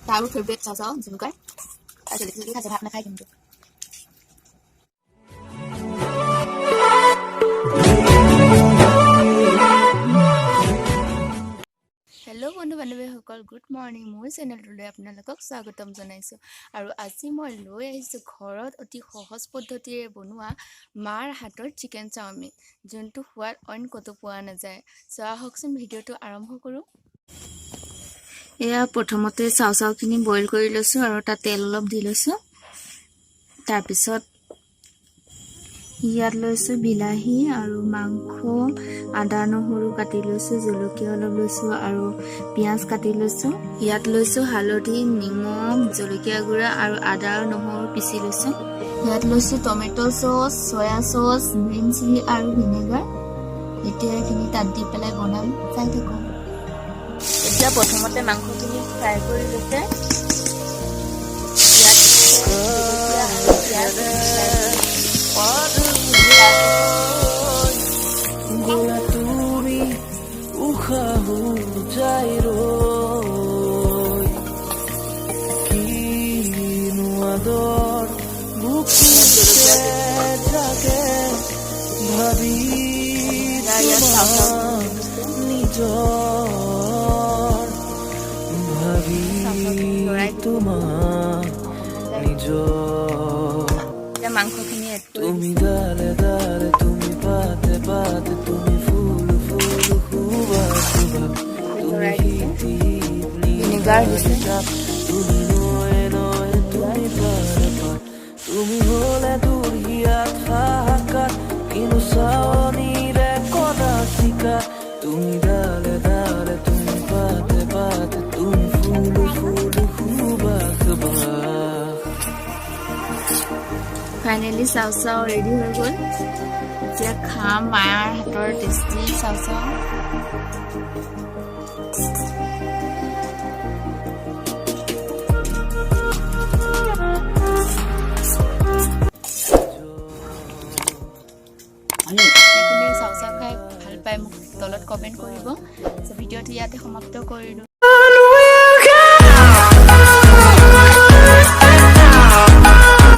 তাৰো ফেভৰেট চাও জুনুকাই আৰু জলকীয়া খাইছে ভাত নাখায় কিন্তু হেল্ল' বন্ধু বান্ধৱীসকল গুড মৰ্ণিং মোৰ চেনেলটোলৈ আপোনালোকক স্বাগতম জনাইছোঁ আৰু আজি মই লৈ আহিছোঁ ঘৰত অতি সহজ পদ্ধতিৰে বনোৱা মাৰ হাতৰ চিকেন চাওমিন যোনটো সোৱাদ অইন ক'তো পোৱা নাযায় চোৱা হওকচোন ভিডিঅ'টো আৰম্ভ কৰোঁ এয়া প্ৰথমতে চাওখিনি বইল কৰি লৈছোঁ আৰু তাত তেল অলপ দি লৈছোঁ তাৰপিছত ইয়াত লৈছোঁ বিলাহী আৰু মাংস আদা নহৰু কাটি লৈছোঁ জলকীয়া অলপ লৈছোঁ আৰু পিঁয়াজ কাটি লৈছোঁ ইয়াত লৈছোঁ হালধি নিমখ জলকীয়া গুড়া আৰু আদা আৰু নহৰু পিচি লৈছোঁ ইয়াত লৈছোঁ tomato sauce soya sauce green chilli আৰু ভিনেগাৰ এতিয়া এইখিনি তাত দি পেলাই বনাম চাই থাকোঁ এতিয়া প্ৰথমতে মাংসখিনি ফ্ৰাই কৰি লৈছে গোলা তুমি উশাহু যাই ৰৈ কিনো আদৰ বুকুতে জাগে ভাবি নিজৰ ভাবি তোমাৰ নিজৰ মাংসখিনি তুমি দালে দালে তুমি পাতে পাতে তুমি ফুল ফুল খুবা খুবা তুমি হিতি ভিনেগাৰ দিছে তুমি নয়ে নয়ে তুমি পারে পার তুমি হলে দুর্হিয়াত হাহাকার কিনো চাওনিরে কদা শিকা তুমি দালে দালে তুমি পাতে পাতে তুমি ফুল ফুল খুবা খুবা ফাইনেলি চাও ৰেডি হৈ গ'ল এতিয়া খাম মায়াৰ হাতৰ টেষ্টি চাও খাই ভাল পাই মোক তলত কমেণ্ট কৰিব ভিডিঅ'টো ইয়াতে সমাপ্ত কৰিলোঁ